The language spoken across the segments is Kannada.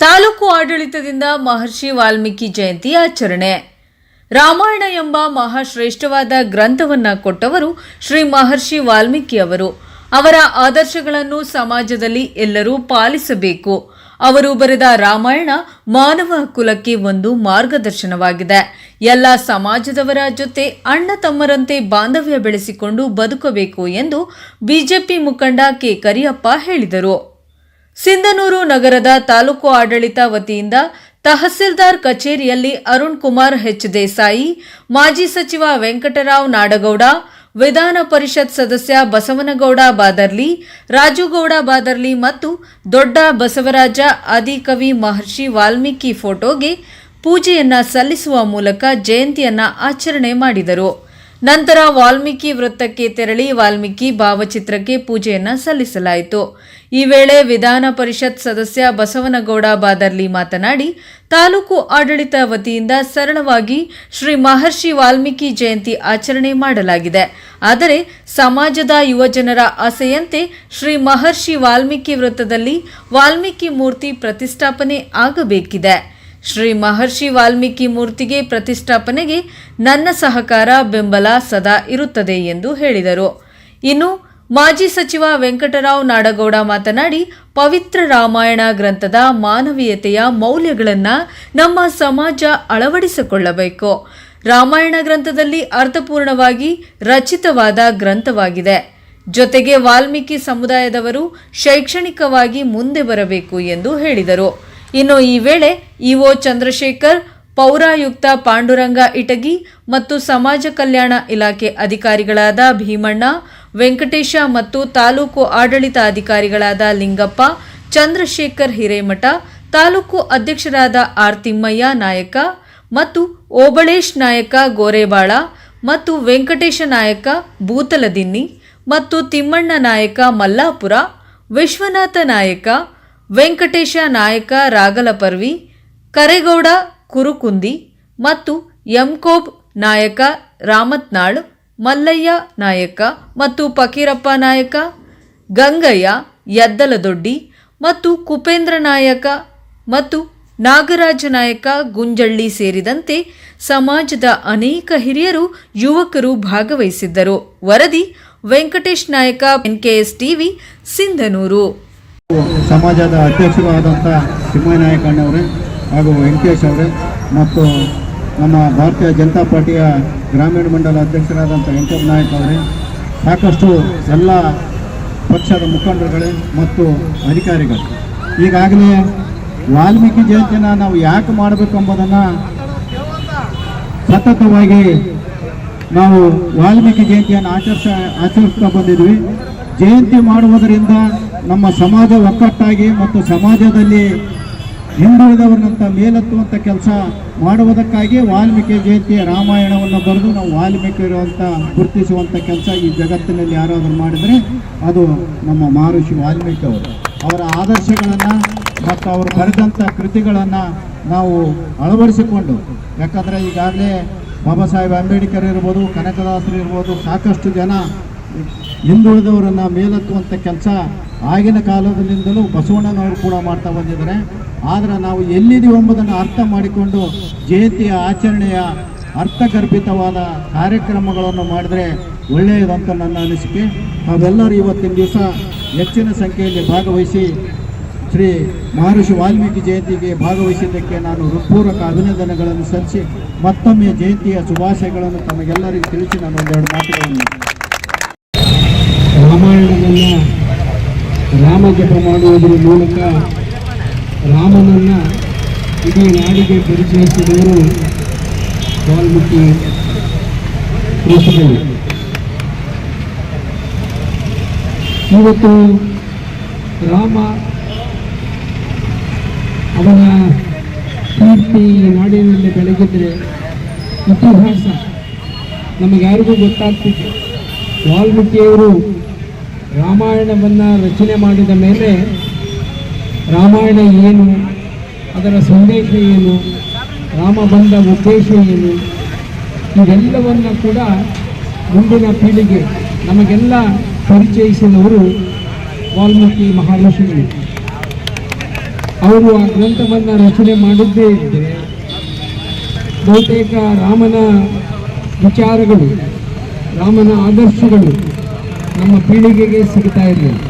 ತಾಲೂಕು ಆಡಳಿತದಿಂದ ಮಹರ್ಷಿ ವಾಲ್ಮೀಕಿ ಜಯಂತಿ ಆಚರಣೆ. ರಾಮಾಯಣ ಎಂಬ ಮಹಾಶ್ರೇಷ್ಠವಾದ ಗ್ರಂಥವನ್ನ ಕೊಟ್ಟವರು ಶ್ರೀ ಮಹರ್ಷಿ ವಾಲ್ಮೀಕಿ ಅವರು. ಅವರ ಆದರ್ಶಗಳನ್ನು ಸಮಾಜದಲ್ಲಿ ಎಲ್ಲರೂ ಪಾಲಿಸಬೇಕು. ಅವರು ಬರೆದ ರಾಮಾಯಣ ಮಾನವ ಕುಲಕ್ಕೆ ಒಂದು ಮಾರ್ಗದರ್ಶನವಾಗಿದೆ. ಎಲ್ಲ ಸಮಾಜದವರ ಜೊತೆ ಅಣ್ಣ ತಮ್ಮರಂತೆ ಬಾಂಧವ್ಯ ಬೆಳೆಸಿಕೊಂಡು ಬದುಕಬೇಕು ಎಂದು ಬಿಜೆಪಿ ಮುಖಂಡ ಕೆ ಕರಿಯಪ್ಪ ಹೇಳಿದರು. ಸಿಂಧನೂರು ನಗರದ ತಾಲೂಕು ಆಡಳಿತ ವತಿಯಿಂದ ತಹಸೀಲ್ದಾರ್ ಕಚೇರಿಯಲ್ಲಿ ಅರುಣ್ ಕುಮಾರ್ ಹೆಚ್ ದೇಸಾಯಿ, ಮಾಜಿ ಸಚಿವ ವೆಂಕಟರಾವ್ ನಾಡಗೌಡ, ವಿಧಾನ ಪರಿಷತ್ ಸದಸ್ಯ ಬಸವನಗೌಡ ಬಾದರ್ಲಿ, ರಾಜುಗೌಡ ಬಾದರ್ಲಿ ಮತ್ತು ದೊಡ್ಡ ಬಸವರಾಜ ಆದಿಕವಿ ಮಹರ್ಷಿ ವಾಲ್ಮೀಕಿ ಫೋಟೋಗೆ ಪೂಜೆಯನ್ನ ಸಲ್ಲಿಸುವ ಮೂಲಕ ಜಯಂತಿಯನ್ನ ಆಚರಣೆ ಮಾಡಿದರು. ನಂತರ ವಾಲ್ಮೀಕಿ ವೃತ್ತಕ್ಕೆ ತೆರಳಿ ವಾಲ್ಮೀಕಿ ಭಾವಚಿತ್ರಕ್ಕೆ ಪೂಜೆಯನ್ನ ಸಲ್ಲಿಸಲಾಯಿತು. ಈ ವೇಳೆ ವಿಧಾನ ಪರಿಷತ್ ಸದಸ್ಯ ಬಸವನಗೌಡ ಬಾದರ್ಲಿ ಮಾತನಾಡಿ, ತಾಲೂಕು ಆಡಳಿತ ವತಿಯಿಂದ ಸರಳವಾಗಿ ಶ್ರೀ ಮಹರ್ಷಿ ವಾಲ್ಮೀಕಿ ಜಯಂತಿ ಆಚರಣೆ ಮಾಡಲಾಗಿದೆ. ಆದರೆ ಸಮಾಜದ ಯುವಜನರ ಆಸೆಯಂತೆ ಶ್ರೀ ಮಹರ್ಷಿ ವಾಲ್ಮೀಕಿ ವೃತ್ತದಲ್ಲಿ ವಾಲ್ಮೀಕಿ ಮೂರ್ತಿ ಪ್ರತಿಷ್ಠಾಪನೆ ಆಗಬೇಕಿದೆ. ಶ್ರೀ ಮಹರ್ಷಿ ವಾಲ್ಮೀಕಿ ಮೂರ್ತಿಗೆ ಪ್ರತಿಷ್ಠಾಪನೆಗೆ ನನ್ನ ಸಹಕಾರ ಬೆಂಬಲ ಸದಾ ಇರುತ್ತದೆ ಎಂದು ಹೇಳಿದರು. ಇನ್ನು ಮಾಜಿ ಸಚಿವ ವೆಂಕಟರಾವ್ ನಾಡಗೌಡ ಮಾತನಾಡಿ, ಪವಿತ್ರ ರಾಮಾಯಣ ಗ್ರಂಥದ ಮಾನವೀಯತೆಯ ಮೌಲ್ಯಗಳನ್ನು ನಮ್ಮ ಸಮಾಜ ಅಳವಡಿಸಿಕೊಳ್ಳಬೇಕು. ರಾಮಾಯಣ ಗ್ರಂಥದಲ್ಲಿ ಅರ್ಥಪೂರ್ಣವಾಗಿ ರಚಿತವಾದ ಗ್ರಂಥವಾಗಿದೆ. ಜೊತೆಗೆ ವಾಲ್ಮೀಕಿ ಸಮುದಾಯದವರು ಶೈಕ್ಷಣಿಕವಾಗಿ ಮುಂದೆ ಬರಬೇಕು ಎಂದು ಹೇಳಿದರು. ಇನ್ನು ಈ ವೇಳೆ ಇಒ ಚಂದ್ರಶೇಖರ್, ಪೌರಾಯುಕ್ತ ಪಾಂಡುರಂಗ ಇಟಗಿ ಮತ್ತು ಸಮಾಜ ಕಲ್ಯಾಣ ಇಲಾಖೆ ಅಧಿಕಾರಿಗಳಾದ ಭೀಮಣ್ಣ, ವೆಂಕಟೇಶ ಮತ್ತು ತಾಲೂಕು ಆಡಳಿತ ಅಧಿಕಾರಿಗಳಾದ ಲಿಂಗಪ್ಪ, ಚಂದ್ರಶೇಖರ್ ಹಿರೇಮಠ, ತಾಲೂಕು ಅಧ್ಯಕ್ಷರಾದ ಆರ್ ತಿಮ್ಮಯ್ಯ ನಾಯಕ ಮತ್ತು ಓಬಳೇಶ್ ನಾಯಕ ಗೋರೆಬಾಳ ಮತ್ತು ವೆಂಕಟೇಶ ನಾಯಕ ಬೂತಲದಿನ್ನಿ ಮತ್ತು ತಿಮ್ಮಣ್ಣ ನಾಯಕ ಮಲ್ಲಾಪುರ, ವಿಶ್ವನಾಥ ನಾಯಕ, ವೆಂಕಟೇಶ ನಾಯಕ ರಾಗಲಪರ್ವಿ, ಕರೇಗೌಡ ಕುರುಕುಂದಿ ಮತ್ತು ಎಂಕೋಬ್ ನಾಯಕ ರಾಮತ್ನಾಳ್, ಮಲ್ಲಯ್ಯ ನಾಯಕ ಮತ್ತು ಫಕೀರಪ್ಪ ನಾಯಕ, ಗಂಗಯ್ಯ ಯದ್ದಲದೊಡ್ಡಿ ಮತ್ತು ಕುಪೇಂದ್ರ ನಾಯಕ ಮತ್ತು ನಾಗರಾಜ ನಾಯಕ ಗುಂಜಳ್ಳಿ ಸೇರಿದಂತೆ ಸಮಾಜದ ಅನೇಕ ಹಿರಿಯರು, ಯುವಕರು ಭಾಗವಹಿಸಿದ್ದರು. ವರದಿ ವೆಂಕಟೇಶ್ ನಾಯಕ, ಎನ್ಕೆಎಸ್ ಟಿವಿ, ಸಿಂಧನೂರು. ಸಮಾಜದ ಅಧ್ಯಕ್ಷರು ಆದಂಥ ತಿಮ್ಮಯ್ಯ ನಾಯಕ ಅಣ್ಣವರೇ ಹಾಗೂ ವೆಂಕಟೇಶ್ ಅವರೇ ಮತ್ತು ನಮ್ಮ ಭಾರತೀಯ ಜನತಾ ಪಾರ್ಟಿಯ ಗ್ರಾಮೀಣ ಮಂಡಲ ಅಧ್ಯಕ್ಷರಾದಂಥ ವೆಂಕಟ ನಾಯಕ್ ಅವರೇ, ಸಾಕಷ್ಟು ಎಲ್ಲ ಪಕ್ಷದ ಮುಖಂಡರುಗಳೇ ಮತ್ತು ಅಧಿಕಾರಿಗಳು, ಈಗಾಗಲೇ ವಾಲ್ಮೀಕಿ ಜಯಂತಿನ ನಾವು ಯಾಕೆ ಮಾಡಬೇಕು ಎಂಬುದನ್ನು ಸತತವಾಗಿ ನಾವು ವಾಲ್ಮೀಕಿ ಜಯಂತಿಯನ್ನು ಆಚರಿಸ್ತಾ ಬಂದಿದ್ವಿ. ಜಯಂತಿ ಮಾಡುವುದರಿಂದ ನಮ್ಮ ಸಮಾಜ ಒಕ್ಕಟ್ಟಾಗಿ ಮತ್ತು ಸಮಾಜದಲ್ಲಿ ಹಿಂದುಳಿದವರನ್ನಂತ ಮೇಲೆತ್ತುವಂಥ ಕೆಲಸ ಮಾಡುವುದಕ್ಕಾಗಿ ವಾಲ್ಮೀಕಿ ಜಯಂತಿಯ ರಾಮಾಯಣವನ್ನು ಬರೆದು ನಾವು ವಾಲ್ಮೀಕಿರು ಅಂತ ಗುರುತಿಸುವಂಥ ಕೆಲಸ ಈ ಜಗತ್ತಿನಲ್ಲಿ ಯಾರಾದರೂ ಮಾಡಿದರೆ ಅದು ನಮ್ಮ ಮಹರ್ಷಿ ವಾಲ್ಮೀಕಿ ಅವರು. ಅವರ ಆದರ್ಶಗಳನ್ನು ಮತ್ತು ಅವರು ಬರೆದಂಥ ಕೃತಿಗಳನ್ನು ನಾವು ಅಳವಡಿಸಿಕೊಂಡು, ಯಾಕಂದರೆ ಈಗಾಗಲೇ ಬಾಬಾ ಸಾಹೇಬ್ ಅಂಬೇಡ್ಕರ್ ಇರ್ಬೋದು, ಕನಕದಾಸರು ಇರ್ಬೋದು, ಸಾಕಷ್ಟು ಜನ ಹಿಂದುಳಿದವರನ್ನು ಮೇಲೆತ್ತುವಂಥ ಕೆಲಸ ಆಗಿನ ಕಾಲದಿಂದಲೂ ಬಸವಣ್ಣನವರು ಕೂಡ ಮಾಡ್ತಾ ಬಂದಿದ್ದಾರೆ. ಆದರೆ ನಾವು ಎಲ್ಲಿದ್ದೀವಿ ಎಂಬುದನ್ನು ಅರ್ಥ ಮಾಡಿಕೊಂಡು ಜಯಂತಿಯ ಆಚರಣೆಯ ಅರ್ಥಗರ್ಭಿತವಾದ ಕಾರ್ಯಕ್ರಮಗಳನ್ನು ಮಾಡಿದರೆ ಒಳ್ಳೆಯದಂತ ನನ್ನ ಅನಿಸಿಕೆ. ನಾವೆಲ್ಲರೂ ಇವತ್ತಿನ ದಿವಸ ಹೆಚ್ಚಿನ ಸಂಖ್ಯೆಯಲ್ಲಿ ಭಾಗವಹಿಸಿ ಶ್ರೀ ಮಹರ್ಷಿ ವಾಲ್ಮೀಕಿ ಜಯಂತಿಗೆ ಭಾಗವಹಿಸಿದ್ದಕ್ಕೆ ನಾನು ಹೃತ್ಪೂರ್ವಕ ಅಭಿನಂದನೆಗಳನ್ನು ಸಲ್ಲಿಸಿ ಮತ್ತೊಮ್ಮೆ ಜಯಂತಿಯ ಶುಭಾಶಯಗಳನ್ನು ತಮಗೆಲ್ಲರಿಗೂ ತಿಳಿಸಿ ನಾನು ಒಂದೆರಡು ಮಾತುಗಳನ್ನು. ರಾಮಾಯಣವನ್ನು ರಾಮಜಪ ಮಾಡುವುದರ ಮೂಲಕ ರಾಮನನ್ನು ಇಡೀ ನಾಡಿಗೆ ಪರಿಚಯಿಸಿದವರು ವಾಲ್ಮೀಕಿ ಋಷಿಗಳು. ಇವತ್ತು ರಾಮ ಅವನ ಕೀರ್ತಿ ಈ ನಾಡಿನಲ್ಲಿ ಬೆಳಗಿದ್ರೆ ಇತಿಹಾಸ ನಮಗ್ಯಾರಿಗೂ ಗೊತ್ತಾಗ್ತಿತ್ತು. ವಾಲ್ಮೀಕಿಯವರು ರಾಮಾಯಣವನ್ನು ರಚನೆ ಮಾಡಿದ ಮೇಲೆ ರಾಮಾಯಣ ಏನು, ಅದರ ಸಂದೇಶ ಏನು, ರಾಮ ಬಂದ ಉದ್ದೇಶ ಏನು, ಇದೆಲ್ಲವನ್ನು ಕೂಡ ಮುಂದಿನ ಪೀಳಿಗೆ ನಮಗೆಲ್ಲ ಪರಿಚಯಿಸಿದವರು ವಾಲ್ಮೀಕಿ ಮಹರ್ಷಿಗಳು. ಅವರು ಆ ಗ್ರಂಥವನ್ನು ರಚನೆ ಮಾಡಿದ್ದೇ ಇದ್ದರೆ ಬಹುತೇಕ ರಾಮನ ವಿಚಾರಗಳು, ರಾಮನ ಆದರ್ಶಗಳು ನಮ್ಮ ಪೀಳಿಗೆಗೆ ಸಿಗ್ತಾ ಇರಲಿಲ್ಲ.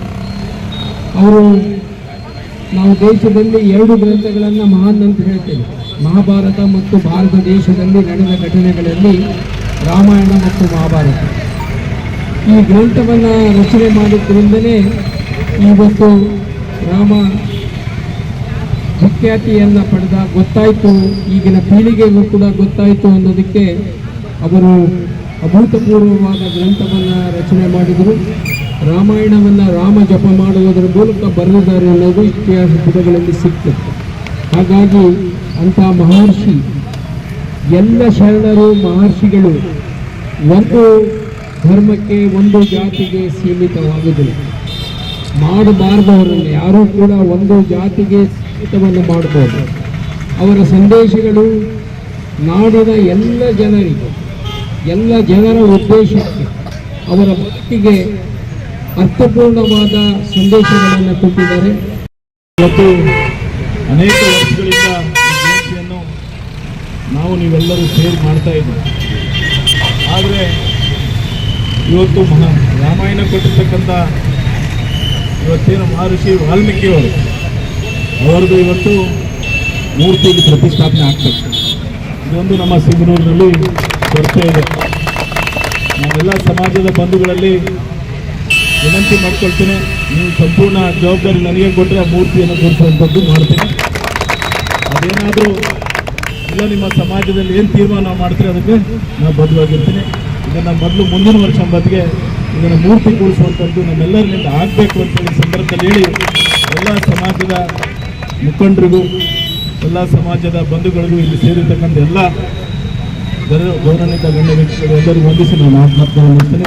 ಅವರು ನಾವು ದೇಶದಲ್ಲಿ 2 ಗ್ರಂಥಗಳನ್ನು ಮಹಾನ್ ಅಂತ ಹೇಳ್ತೇವೆ. ಮಹಾಭಾರತ ಮತ್ತು ಭಾರತ ದೇಶದಲ್ಲಿ ನಡೆದ ಘಟನೆಗಳಲ್ಲಿ ರಾಮಾಯಣ ಮತ್ತು ಮಹಾಭಾರತ. ಈ ಗ್ರಂಥವನ್ನು ರಚನೆ ಮಾಡಿದ್ದರಿಂದಲೇ ಇವತ್ತು ರಾಮ ವಿಖ್ಯಾತಿಯನ್ನು ಪಡೆದ, ಗೊತ್ತಾಯಿತು, ಈಗಿನ ಪೀಳಿಗೆಗೂ ಕೂಡ ಗೊತ್ತಾಯಿತು ಅನ್ನೋದಕ್ಕೆ ಅವರು ಅಭೂತಪೂರ್ವವಾದ ಗ್ರಂಥವನ್ನು ರಚನೆ ಮಾಡಿದರು. ರಾಮಾಯಣವನ್ನು ರಾಮ ಜಪ ಮಾಡುವುದರ ಮೂಲಕ ಬರೆದಿದ್ದಾರೆ ಅನ್ನೋದು ಇತಿಹಾಸ ಪುಟಗಳಲ್ಲಿ ಸಿಗ್ತದೆ. ಹಾಗಾಗಿ ಅಂಥ ಮಹರ್ಷಿ, ಎಲ್ಲ ಶರಣರು ಮಹರ್ಷಿಗಳು ಒಂದು ಧರ್ಮಕ್ಕೆ, ಒಂದು ಜಾತಿಗೆ ಸೀಮಿತವಾಗುವುದಿಲ್ಲ. ಮಾಡಬಾರ್ದವರನ್ನು ಯಾರೂ ಕೂಡ ಒಂದು ಜಾತಿಗೆ ಸೀಮಿತವನ್ನು ಮಾಡಬಹುದು. ಅವರ ಸಂದೇಶಗಳು ನಾಡಿನ ಎಲ್ಲ ಜನರಿಗೆ, ಎಲ್ಲ ಜನರ ಉದ್ದೇಶಕ್ಕೆ, ಅವರ ಭಕ್ತಿಗೆ ಅರ್ಥಪೂರ್ಣವಾದ ಸಂದೇಶಗಳನ್ನು ಕೊಟ್ಟಿದ್ದಾರೆ. ಇವತ್ತು ಅನೇಕ ವರ್ಷಗಳಿಂದ ಈ ಜಯಂತಿಯನ್ನು ನೀವೆಲ್ಲರೂ ಸೇರಿ ಮಾಡ್ತಾ ಇದ್ದೀವಿ. ಆದರೆ ಇವತ್ತು ರಾಮಾಯಣ ಕೊಟ್ಟಿರ್ತಕ್ಕಂಥ ಇವತ್ತೇನು ಮಹರ್ಷಿ ವಾಲ್ಮೀಕಿಯವರು ಅವರದ್ದು ಇವತ್ತು ಮೂರ್ತಿಗೆ ಪ್ರತಿಷ್ಠಾಪನೆ ಆಗ್ತದೆ. ಇದೊಂದು ನಮ್ಮ ಸಿಂಗನೂರಿನಲ್ಲಿ ಕೊರತೆ ಇದೆ. ನಾವೆಲ್ಲ ಸಮಾಜದ ಬಂಧುಗಳಲ್ಲಿ ವಿನಂತಿ ಮಾಡ್ಕೊಳ್ತೇನೆ, ನೀವು ಸಂಪೂರ್ಣ ಜವಾಬ್ದಾರಿ ನನಗೆ ಕೊಟ್ಟರೆ ಆ ಮೂರ್ತಿಯನ್ನು ಕೂರಿಸುವಂಥದ್ದು ಮಾಡ್ತೇನೆ. ಅದೇನಾದರೂ ಇಲ್ಲ ನಿಮ್ಮ ಸಮಾಜದಲ್ಲಿ ಏನು ತೀರ್ಮಾನ ಮಾಡ್ತೀರಿ ಅದಕ್ಕೆ ನಾನು ಬದ್ಧವಾಗಿರ್ತೀನಿ. ಇದನ್ನು ಮೊದಲು ಮುಂದಿನ ವರ್ಷ ಮಟ್ಟಿಗೆ ಇದನ್ನು ಮೂರ್ತಿ ಕೂರಿಸುವಂಥದ್ದು ನಮ್ಮೆಲ್ಲರಿಂದ ಆಗಬೇಕು ಅಂತೇಳಿ ಸಂದರ್ಭದಲ್ಲಿ ಹೇಳಿ ಎಲ್ಲ ಸಮಾಜದ ಮುಖಂಡರಿಗೂ, ಎಲ್ಲ ಸಮಾಜದ ಬಂಧುಗಳಿಗೂ, ಇಲ್ಲಿ ಸೇರಿರ್ತಕ್ಕಂಥ ಎಲ್ಲ ಗೌರವಾನ್ವಿತ ಗಣ್ಯ ವ್ಯಕ್ತಿಗಳು ಎಲ್ಲರಿಗೂ ವಂದಿಸಿ ನಾನು ಮಾತನಾಡ್ತೇನೆ.